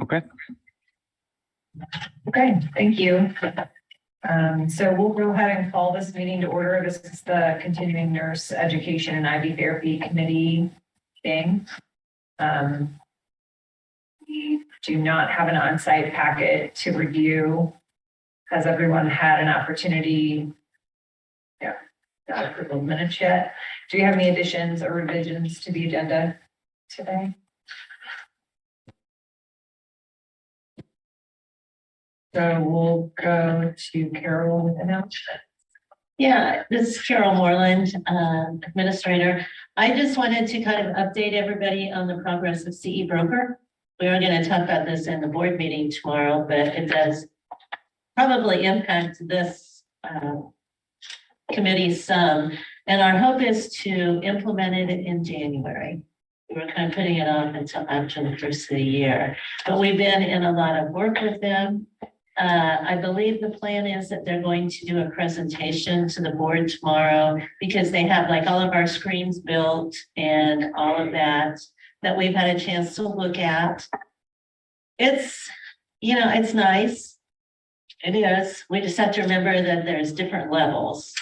Okay. Okay, thank you. So we'll go ahead and call this meeting to order. This is the Continuing Nurse Education and IV Therapy Committee thing. We do not have an on-site packet to review. Has everyone had an opportunity? Yeah, not approval minutes yet. Do you have any additions or revisions to the agenda today? So we'll go to Carol with announcements. Yeah, this is Carol Moreland, administrator. I just wanted to kind of update everybody on the progress of CE Broker. We are going to talk about this in the board meeting tomorrow, but it does probably impact this committee some. And our hope is to implement it in January. We're kind of putting it off until after the first of the year, but we've been in a lot of work with them. I believe the plan is that they're going to do a presentation to the board tomorrow because they have like all of our screens built and all of that we've had a chance to look at. It's, you know, it's nice. It is. We just have to remember that there's different levels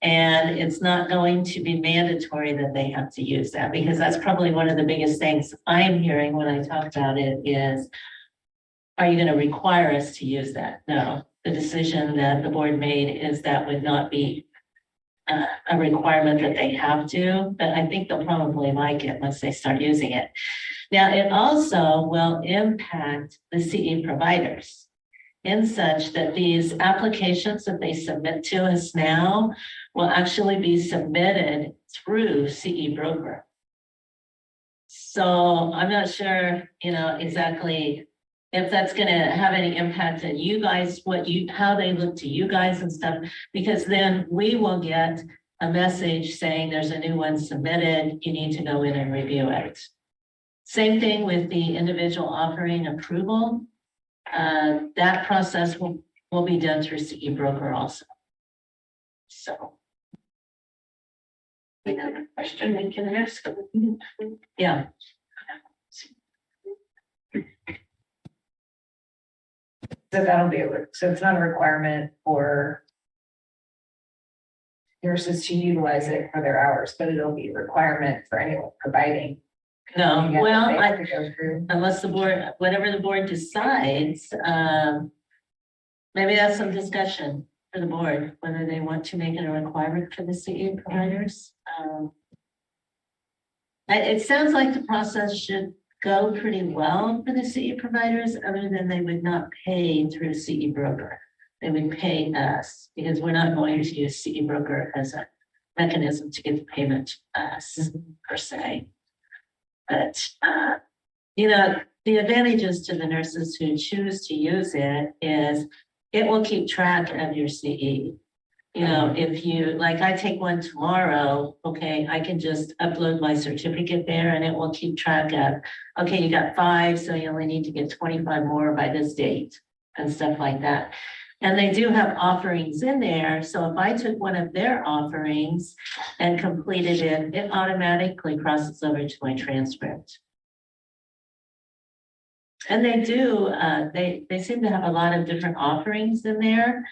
and it's not going to be mandatory that they have to use that, because that's probably one of the biggest things I'm hearing when I talk about it is, are you going to require us to use that? No, the decision that the board made is that would not be a requirement that they have to, but I think they'll probably like it once they start using it. Now, it also will impact the CE providers in such that these applications that they submit to us now will actually be submitted through CE Broker. So I'm not sure, you know, exactly if that's going to have any impact on you guys, how they look to you guys and stuff, because then we will get a message saying there's a new one submitted, you need to go in and review it. Same thing with the individual offering approval. That process will be done through CE Broker also. So. Another question we can ask. Yeah. So that'll be so it's not a requirement for nurses to utilize it for their hours, but it'll be a requirement for anyone providing. No, well, go unless the board, whatever the board decides, maybe that's some discussion for the board, whether they want to make it a requirement for the CE providers. It sounds like the process should go pretty well for the CE providers, other than they would not pay through CE Broker. They would pay us because we're not going to use CE Broker as a mechanism to get the payment to us per se. But, you know, the advantages to the nurses who choose to use it is it will keep track of your CE. You know, if you, like I take one tomorrow, okay, I can just upload my certificate there and it will keep track of, okay, you got 5, so you only need to get 25 more by this date and stuff like that. And they do have offerings in there. So if I took one of their offerings and completed it, it automatically crosses over to my transcript. And they do, they seem to have a lot of different offerings in there.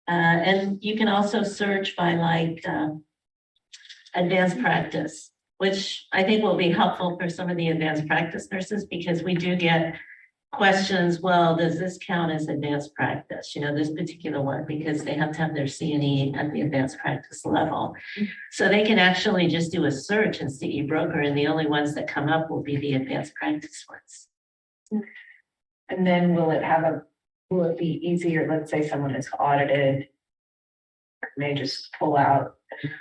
And you can also search by like advanced practice, which I think will be helpful for some of the advanced practice nurses, because we do get questions, well, does this count as advanced practice? You know, this particular one, because they have to have their CNE at the advanced practice level. So they can actually just do a search in CE Broker, and the only ones that come up will be the advanced practice ones. And then will it be easier? Let's say someone is audited, and they just pull out and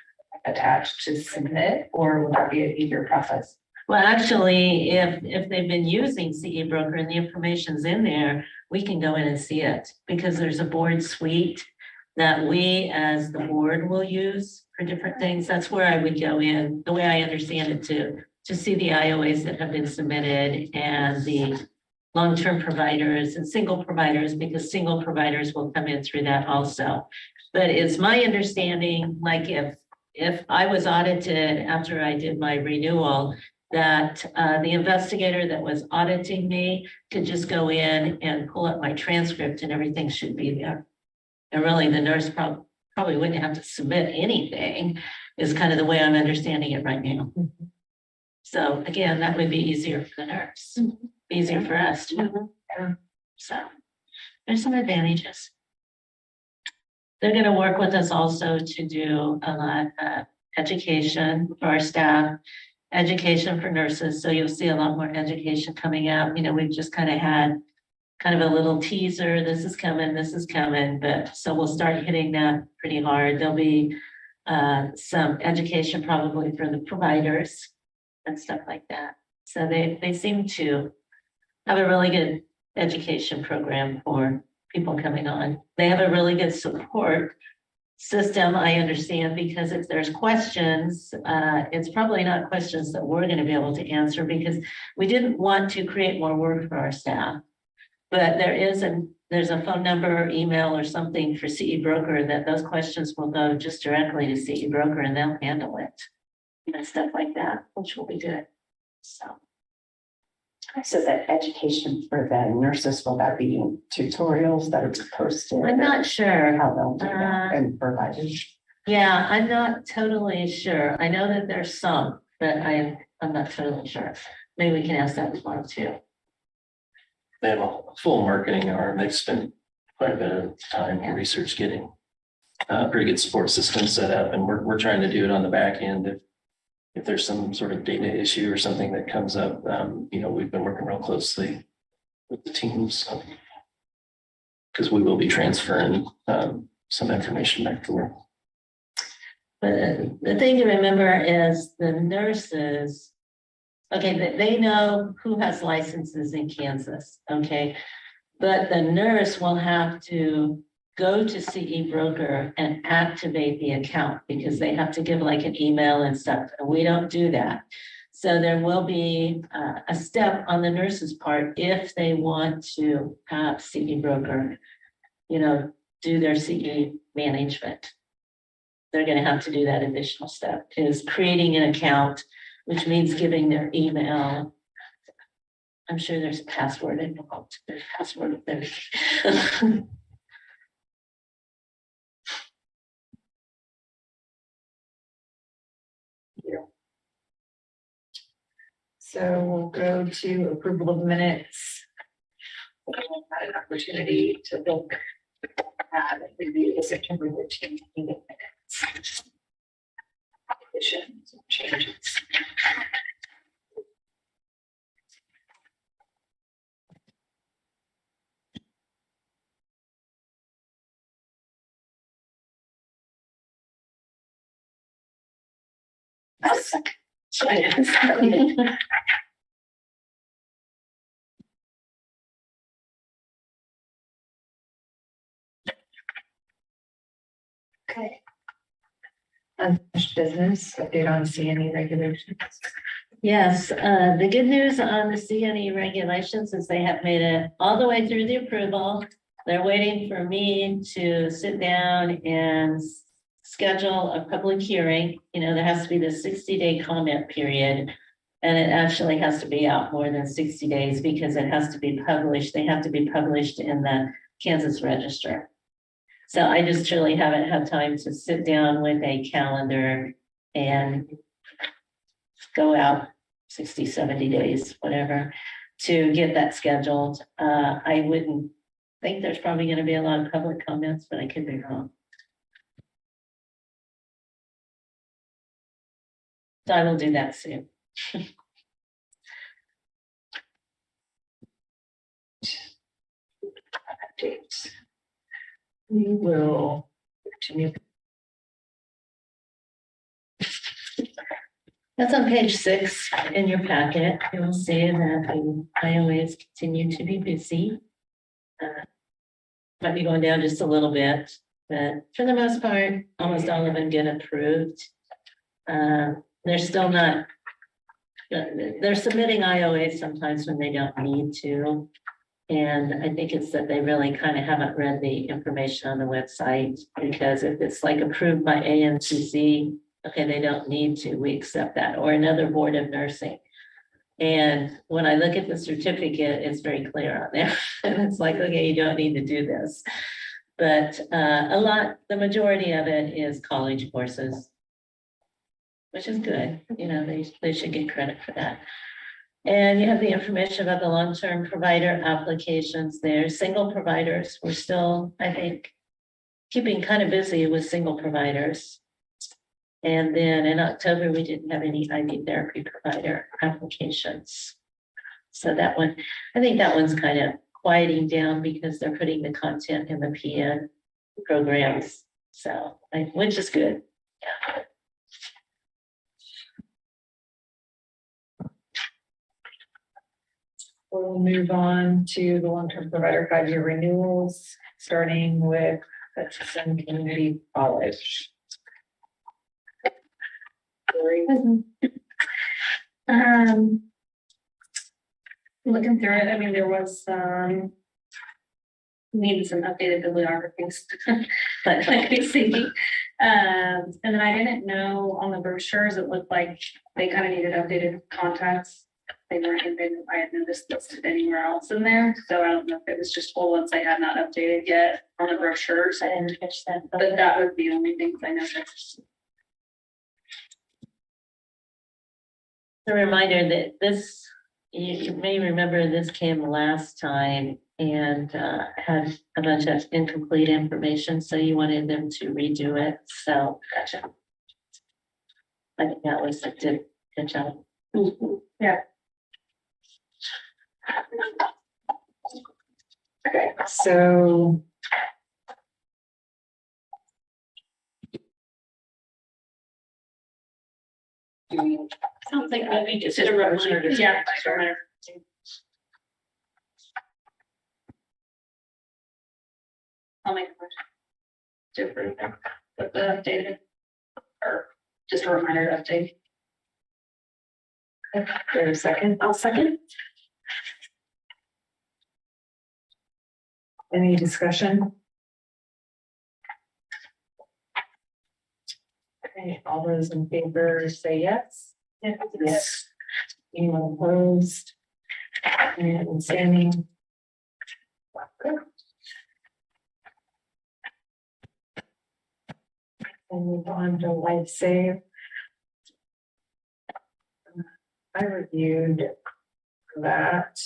attach to submit, or will that be an easier process? Well, actually, if they've been using CE Broker and the information's in there, we can go in and see it because there's a board suite that we as the board will use for different things. That's where I would go in, the way I understand it, to see the IOAs that have been submitted and the long-term providers and single providers, because single providers will come in through that also. But it's my understanding, like if I was audited after I did my renewal, that the investigator that was auditing me could just go in and pull up my transcript and everything should be there. And really the nurse probably wouldn't have to submit anything, is kind of the way I'm understanding it right now. So again, that would be easier for the nurse, easier for us too. So there's some advantages. They're going to work with us also to do a lot of education for our staff, education for nurses. So you'll see a lot more education coming out. You know, we've just kind of had kind of a little teaser. This is coming, but so we'll start hitting that pretty hard. There'll be some education probably for the providers and stuff like that. So they seem to have a really good education program for people coming on. They have a really good support system, I understand, because if there's questions, it's probably not questions that we're going to be able to answer because we didn't want to create more work for our staff. But there's a phone number or email or something for CE Broker that those questions will go just directly to CE Broker and they'll handle it. And stuff like that, which will be good. So that education for the nurses, will that be tutorials that are posted? I'm not sure. How they'll do that and providers? Yeah, I'm not totally sure. I know that there's some, but I'm not totally sure. Maybe we can ask that tomorrow too. They have a full marketing arm. They've spent quite a bit of time and research getting a pretty good support system set up, and we're trying to do it on the back end. If there's some sort of data issue or something that comes up, you know, we've been working real closely with the teams because we will be transferring some information back to work. But the thing to remember is the nurses, okay, they know who has licenses in Kansas, okay? But the nurse will have to go to CE Broker and activate the account because they have to give like an email and stuff. And we don't do that. So there will be a step on the nurse's part if they want to have CE Broker, you know, do their CE management. They're going to have to do that additional step, is creating an account, which means giving their email. I'm sure there's a password involved. There's a password there. So we'll go to approval of minutes. Had an opportunity to look at and review the September 13th meeting minutes. Additions, changes. Okay. Unfinished business, update on CNE regulations. Yes, the good news on the CNE regulations is they have made it all the way through the approval. They're waiting for me to sit down and schedule a public hearing. You know, there has to be the 60-day comment period. And it actually has to be out more than 60 days because it has to be published. They have to be published in the Kansas Register. So I just truly haven't had time to sit down with a calendar and go out 60, 70 days, whatever, to get that scheduled. I wouldn't think there's probably going to be a lot of public comments, but I could be wrong. So I will do that soon. Updates. We will continue. That's on page 6 in your packet. You will see that the IOAs continue to be busy. Might be going down just a little bit, but for the most part, almost all of them get approved. They're still not. They're submitting IOAs sometimes when they don't need to. And I think it's that they really kind of haven't read the information on the website, because if it's like approved by ANCC, okay, they don't need to, we accept that, or another board of nursing. And when I look at the certificate, it's very clear on there. And it's like, okay, you don't need to do this. But the majority of it is college courses, which is good. You know, they should get credit for that. And you have the information about the long-term provider applications there. Single providers, we're still, I think, keeping kind of busy with single providers. And then in October, we didn't have any IV therapy provider applications. So that one, I think that one's kind of quieting down because they're putting the content in the PN programs. So, which is good. Yeah. We'll move on to the long-term provider 5-year renewals, starting with Hutchinson Community College. Looking through it, I mean, there was needed some updated bibliographies, but like we see. And then I didn't know on the brochures, it looked like they kind of needed updated contacts. They weren't even, I had noticed listed anywhere else in there, so I don't know if it was just full ones I had not updated yet on the brochures. I didn't catch that. But that was the only things I noticed. A reminder that this, you may remember this came last time and had a bunch of incomplete information, so you wanted them to redo it, so. Gotcha. I think that was a good job. Yeah. Okay, so. Sounds like maybe just a reminder. Yeah. Sure. I'll make a motion to approve them with the updated, or just a reminder to update. There's a second. I'll second. Any discussion? Okay, all those in favor say yes. Yes. Anyone opposed? And standing. And move on to life save. I reviewed that.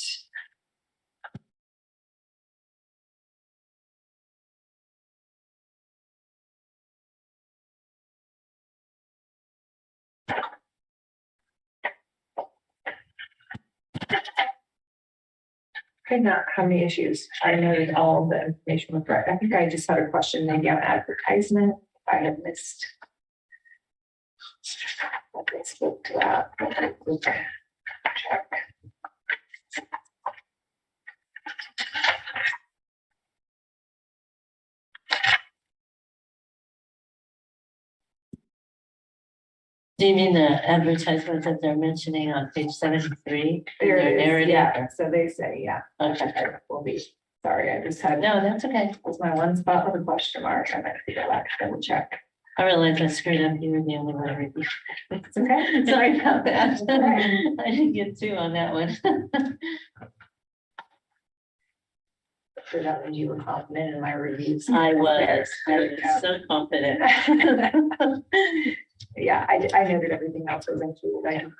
Could not have any issues. I noted all of the information was right. I think I just had a question maybe on advertisement. I had missed. What they spoke to that. Okay. Check. Do you mean the advertisement that they're mentioning on page 73? There Their it is, narrative? yeah, so they say, yeah. Okay, Will be, sorry, I just had, no, that's okay. was my one spot with a question mark, I might go back and double check. I realized I screwed up. You were the only one reading. It's okay. Sorry about that. Okay. I didn't get two on that one. For that one, you were confident in my reviews. I was so confident. Yeah, I noted everything else was included, I do not.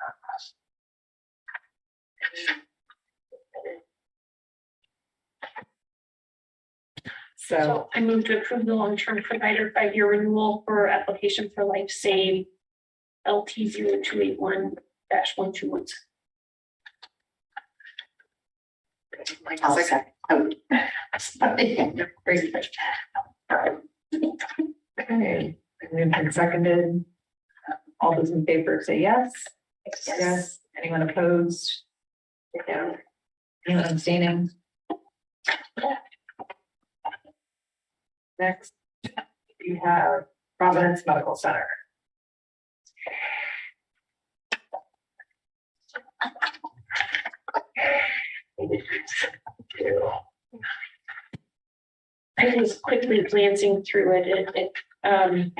So, I move to approve the long-term provider 5-year renewal for application for life save LT 0281-121. I'll second. Oh. great. Okay, moved and seconded. All those in favor say yes. Yes. Anyone opposed? Take down. Anyone abstaining? Next, you have Providence Medical Center. I was quickly glancing through I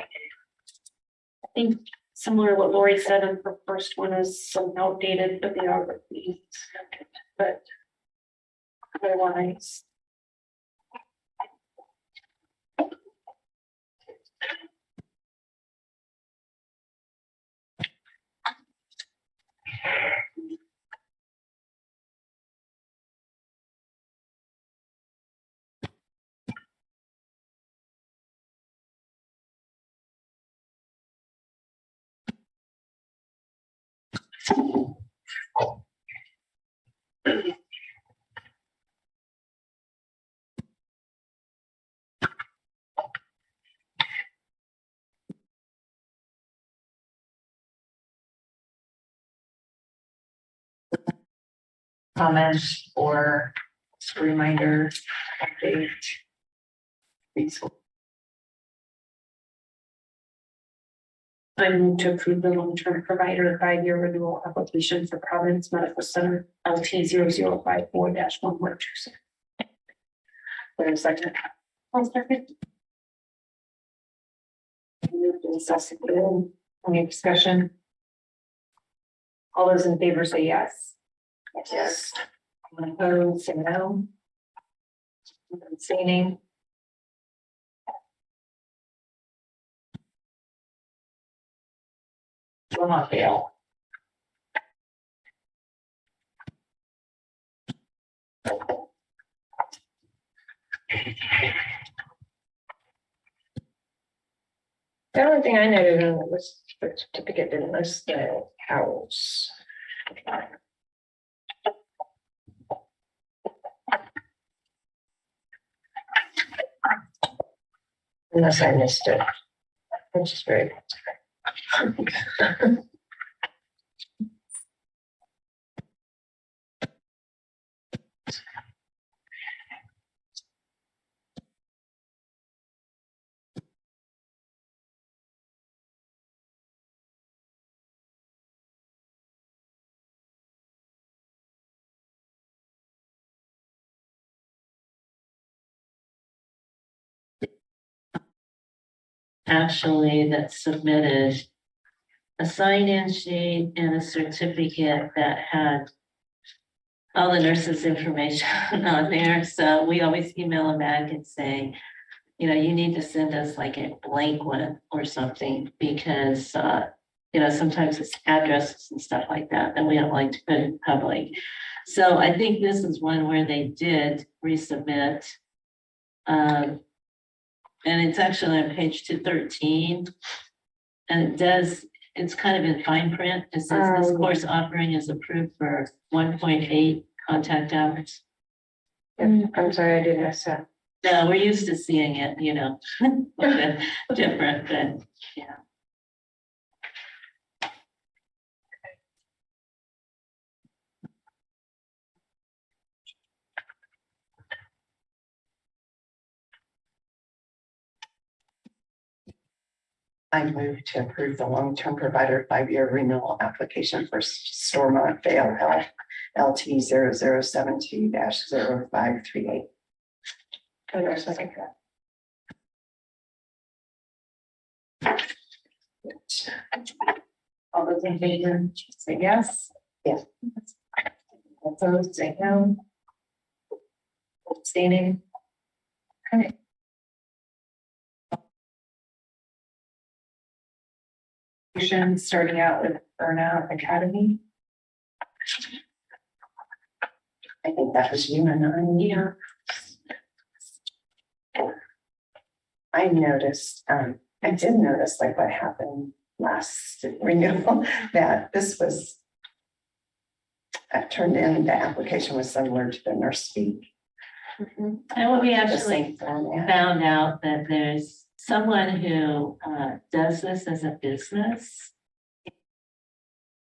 think similar to what Lori said in her first one is some outdated bibliography. But otherwise. Comments or just a reminder, update. I move to approve the long-term provider 5-year renewal application for Providence Medical Center LT 0054-1126. Wait a second. I'll second. Moved and seconded. Any discussion? All those in favor say yes. Yes. Anyone opposed, say no. Abstaining. Will not fail. The only thing I noted on was the certificate didn't list the house. Unless I missed it. Which is very. Actually that submitted a sign-in sheet and a certificate that had all the nurses' information on there. So we always email them back and say, you know, you need to send us like a blank one or something because, you know, sometimes it's addresses and stuff like that that we don't like to put in public. So I think this is one where they did resubmit. And it's actually on page 213. And it does, it's kind of in fine print. It says this course offering is approved for 1.8 contact hours. I'm sorry, I didn't miss that. No, we're used to seeing it, you know, a bit different, but yeah. I move to approve the long-term provider 5-year renewal application for Stormont Vale Health LT 0072-0538. Second. All those in favor, say yes. Yes. Opposed, say no. Abstaining. Okay. Starting out with Burnout Academy. I think that was you and I. Yeah. I noticed, I did notice like what happened last renewal, that this was turned in, the application was similar to the nurse speak. And what we The actually same format. found out that there's someone who does this as a business.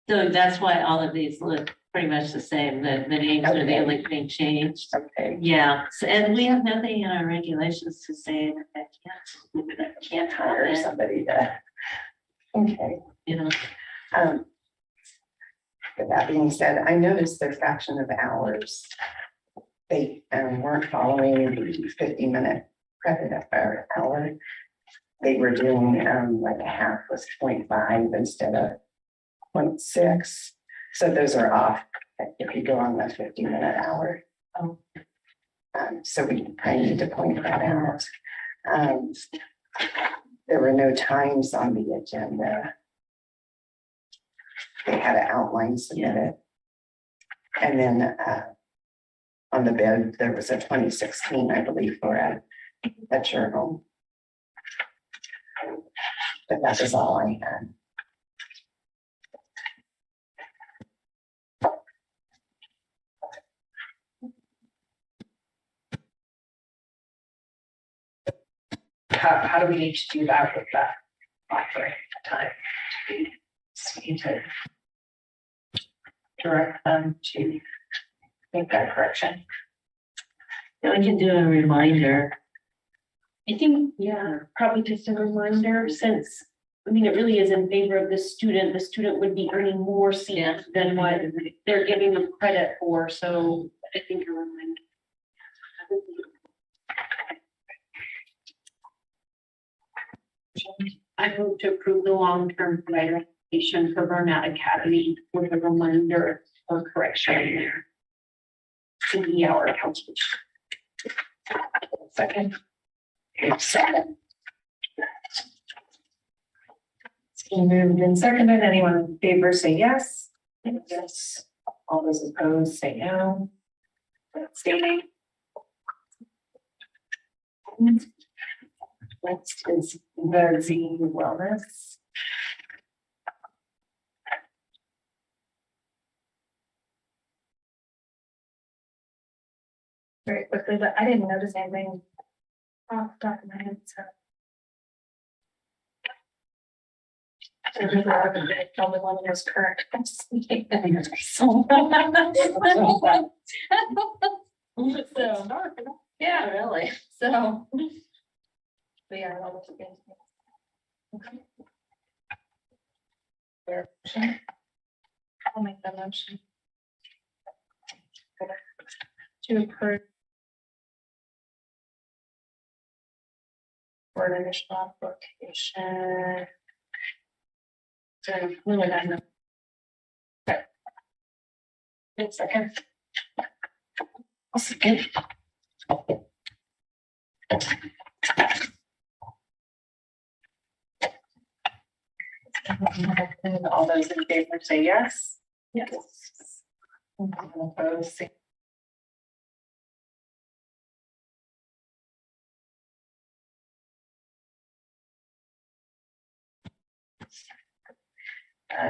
So that's why all of these look pretty much the same, the names are the only thing changed. Okay. Yeah, and we have nothing in our regulations to say that can't Hire happen, somebody to. Okay. you know. With that being said, I noticed their fraction of hours. They weren't following the 50-minute credit per hour. They were doing like a half was 0.5 instead of 0.6. So those are off if you go on the 50-minute hour. So we probably need to point that out. There were no times on the agenda. They had an outline submitted. And then on the bid, there was a 2016, I believe, for a journal. But that was all I had. How do we need to do that with that offering time? Do we just need to direct them to make that correction? We can do a reminder. I think, yeah, probably just a reminder since, I mean, it really is in favor of the student. The student would be earning more CS than what they're giving them credit for. So I think a reminder. I move to approve the long-term provider application for Burnett Academy with a reminder or correction there. To the hour calculation. Second. Second. It's been moved and seconded. Anyone in favor say yes? Yes. All those opposed say no. Abstaining. Next is the Z wellness. Very quickly, but I didn't notice anything off the top of my head, so. I really haven't been the only one that was correct. So. Yeah, Really? so. But yeah, that was again. Okay. Fair motion. I'll make that motion. To approve. For an initial application. So, we would have. Okay. Wait a second. I'll second. And all those in favor say yes. Yes. Anyone opposed say.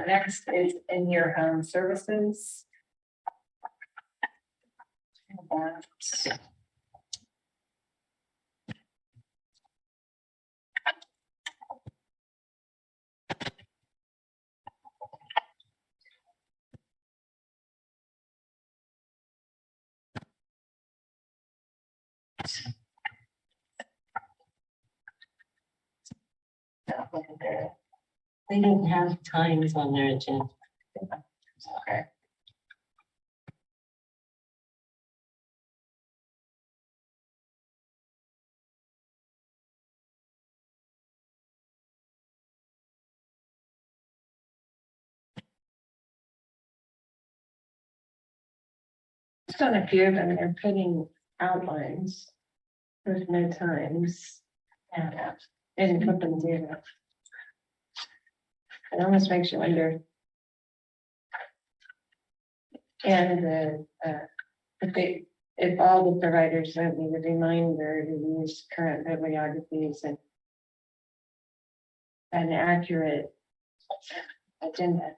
Next is in your home services. They didn't have times on their agenda. Okay. Just on a few of them, they're putting outlines. There's no times. And put them zero. It almost makes you wonder. And if all the providers don't need a reminder to use current bibliographies and an accurate agenda.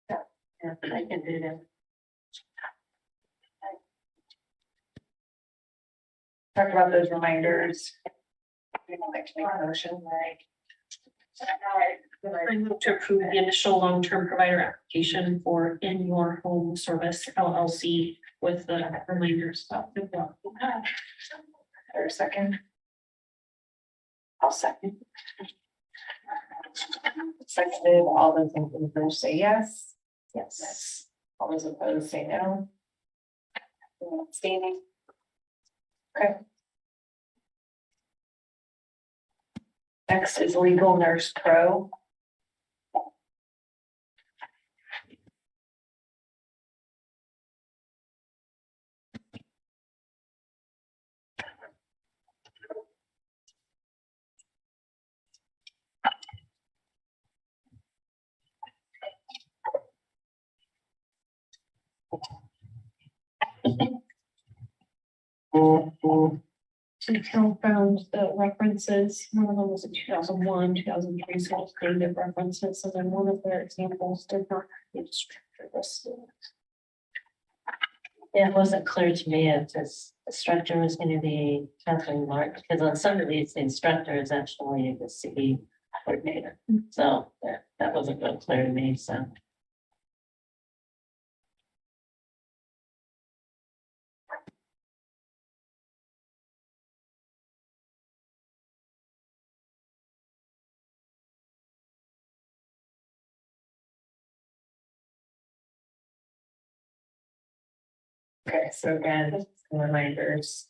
Yeah, I can do that. Talk about those reminders. We don't like to make a motion, right? I move to approve the initial long-term provider application for In Your Home Service LLC with the reminders about the. Or a second? I'll second. Seconded, all those in favor say yes. Yes. All those opposed say no. Abstaining. Okay. Next is legal nurse pro. So Carol found the references, one of them was in 2001, 2003, so it's dated references, and then one of their examples did not have the instructor listed. It wasn't clear to me if this instructor was going to be Kathleen Mark, because on some of these, the instructor is actually the CE coordinator. So that wasn't real clear to me, so. Okay, so again, some reminders.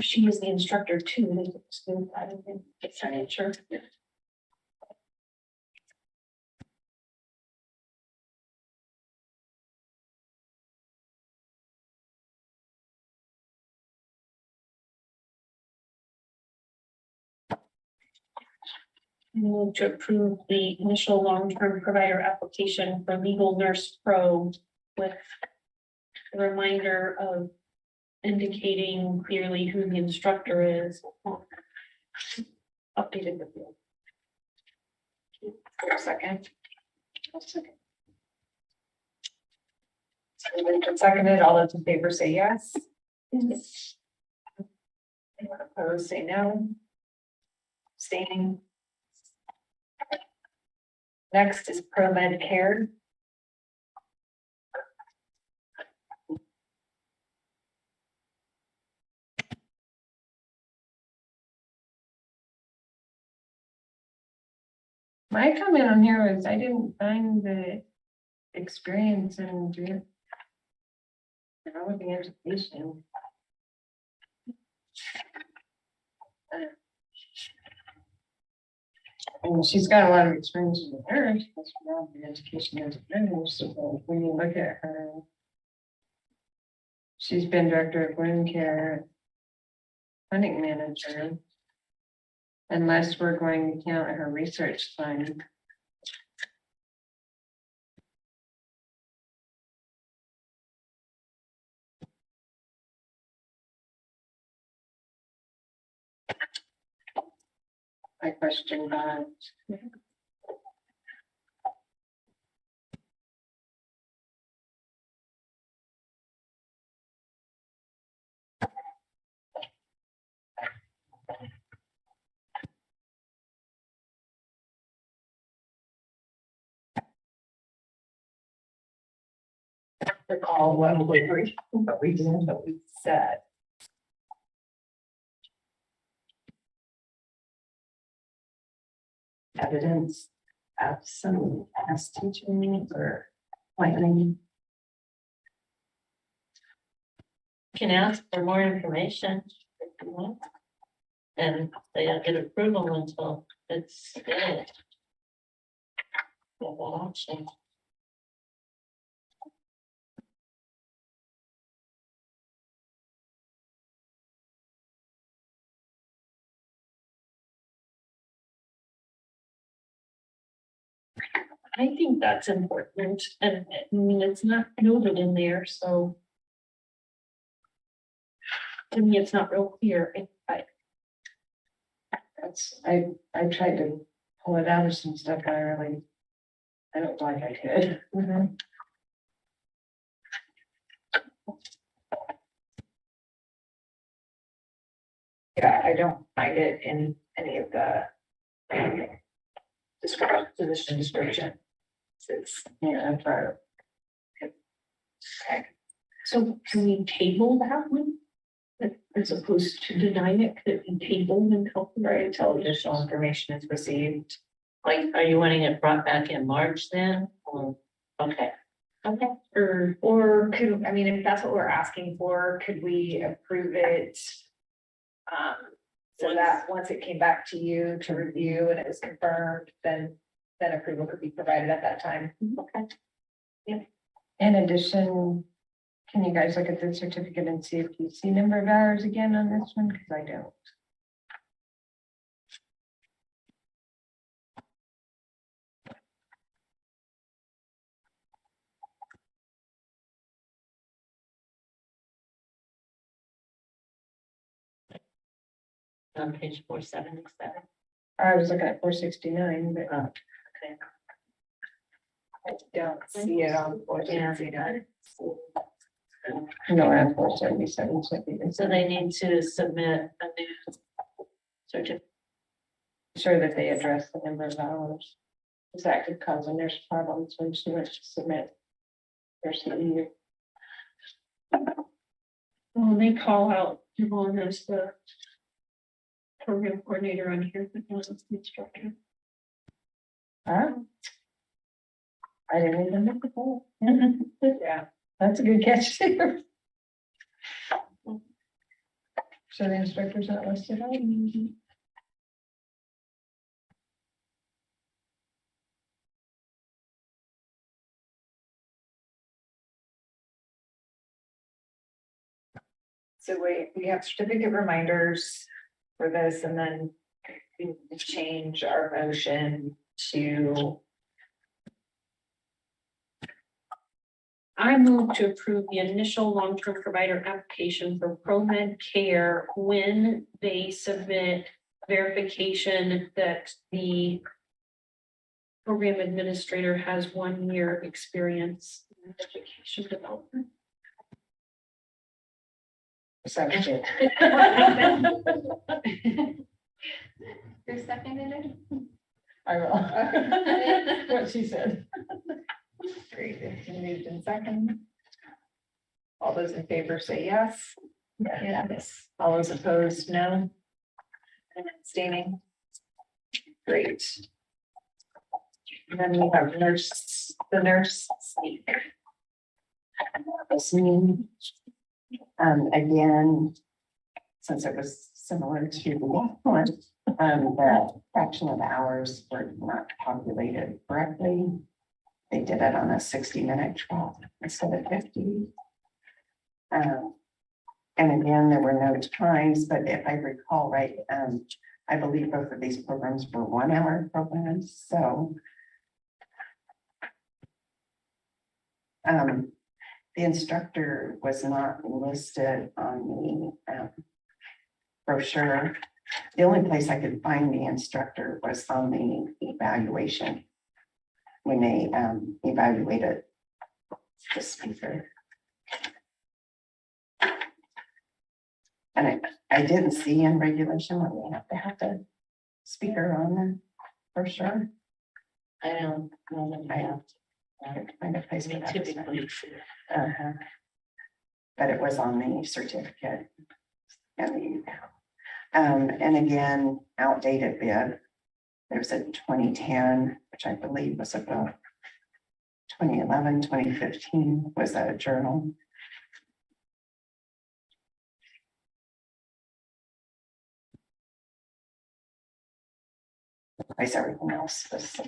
She was the instructor too. They just didn't- I didn't get signature. Move to approve the initial long-term provider application for Legal Nurse Pro with a reminder of indicating clearly who the instructor is. Updated the field. For a second. So moved and seconded, all those in favor say yes. Anyone opposed, say no. Abstaining. Next is pro med care. My comment on here was I didn't find the experience in doing. With the education. And she's got a lot of experience in the nurse, that's around the education as a nurse, so when you look at her. She's been director of wound care. Clinic manager. Unless we're going to count her research fund. I question that. Recall what we said. Evidence of some past teaching or planning. Can ask for more information if you want. And they don't get approval until it's good. Yeah, that option. I think that's important, and I mean, it's not noted in there, so. To me, it's not real clear. I tried to pull it out of some stuff, but I don't like I could. Yeah, I don't find it in any of the position description. It's, Yeah, for okay. So can we table that one? As opposed to denying it, could it be tabled until? Right, until additional information is received. Like, are you wanting it brought back in March then? Okay. Okay. Or could, I mean, if that's what we're asking for, could we approve it? So that once it came back to you to review and it was confirmed, then approval could be provided at that time. Okay. In addition, can you guys look at the certificate and see if you see number of hours again on this one? Because I don't. On page 477. I was looking at 469, but Okay. I don't see it on Yeah. 469. No, on 477. So they need to submit a new certificate. Sure that they address the number of hours. Because that could cause a nurse problems when she wants to submit their CNE. Well, they call out Yvonne as the program coordinator on here, but not as the instructor. Huh? I didn't even look at that. Yeah, that's a good catch too. So the instructor's not listed on? So we have certificate reminders for this, and then we change our motion to, I move to approve the initial long-term provider application for ProMed Care when they submit verification that the program administrator has 1 year experience in education development. sounds good. Who seconded it? I will. What she said. Great, it's been moved in second. All those in favor say yes. Yes. All those opposed, no. And abstaining. Great. And then we have the nurse speak. Again, since it was similar to the last one, the fraction of hours were not calculated correctly. They did it on a 60-minute trial instead of 50. And again, there were no times, but if I recall right, I believe both of these programs were 1 hour programs, so. The instructor was not listed on the brochure. The only place I could find the instructor was on the evaluation when they evaluated the speaker. And I didn't see in regulation that we have to have the speaker on the brochure. I don't know that I have. I have to find a place I for mean, that. typically. But it was on the certificate. And again, outdated bid. There's a 2010, which I believe was about 2011, 2015 was a journal. Place everything else was.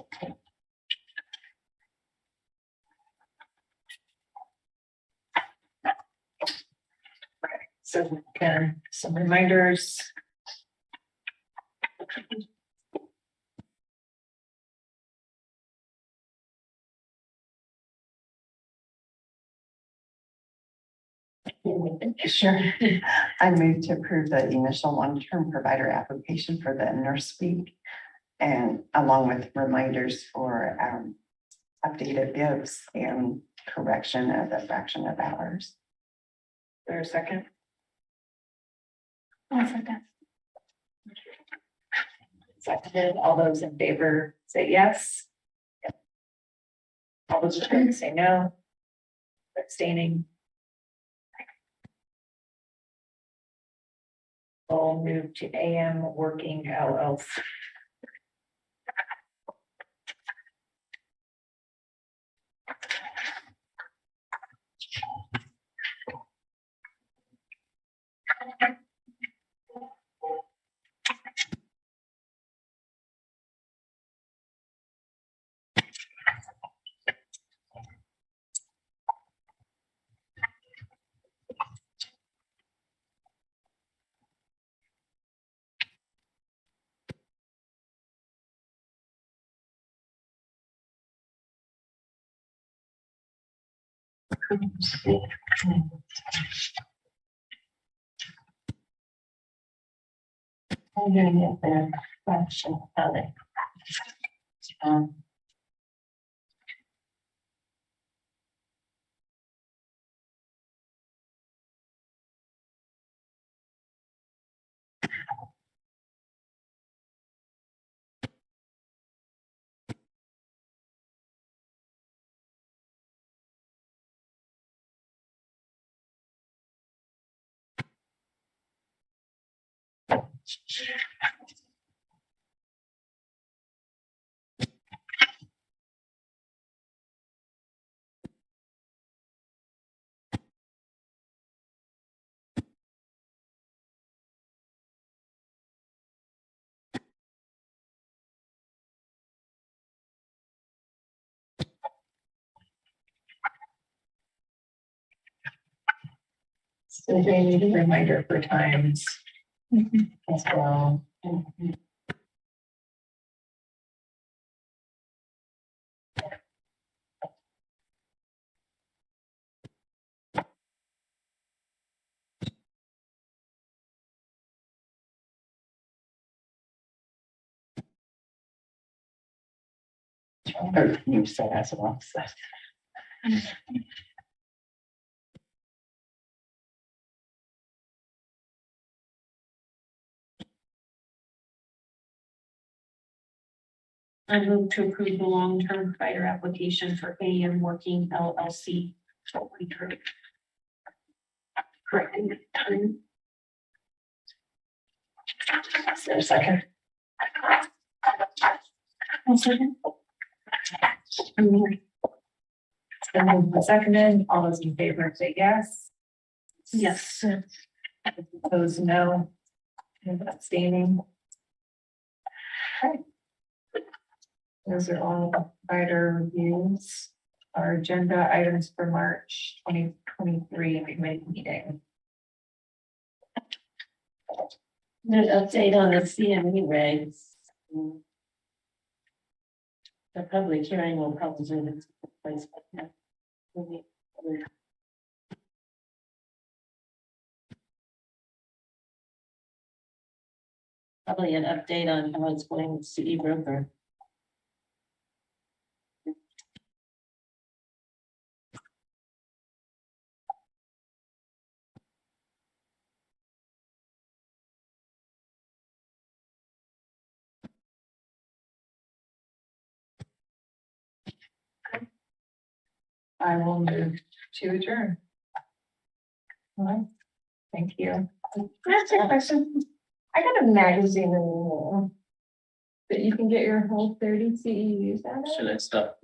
So again, some reminders. Sure. I move to approve the initial long-term provider application for the nurse speak and along with reminders for updated bids and correction of the fraction of hours. There a second? I'll second. Seconded, all those in favor say yes. All those opposed say no. Abstaining. We'll move to AM Working LLC. I'm gonna get their question on it. So they need a reminder for times as well. Or you said as well. So. I move to approve the long-term provider application for AM Working LLC. Correcting the time. Is there a second? It's been moved and seconded. All those in favor say yes. Yes. Opposed, no. And abstaining. Okay. Those are all provider reviews. Our agenda items for March 2023 committee meeting. An update on the CNE regs. The public hearing will probably take place. Probably an update on how it's going with city broker. I will move to adjourn. All right. Thank you. Can I ask a question? I got a magazine in the mail that you can get your whole 30 CEUs out of. Should I stop?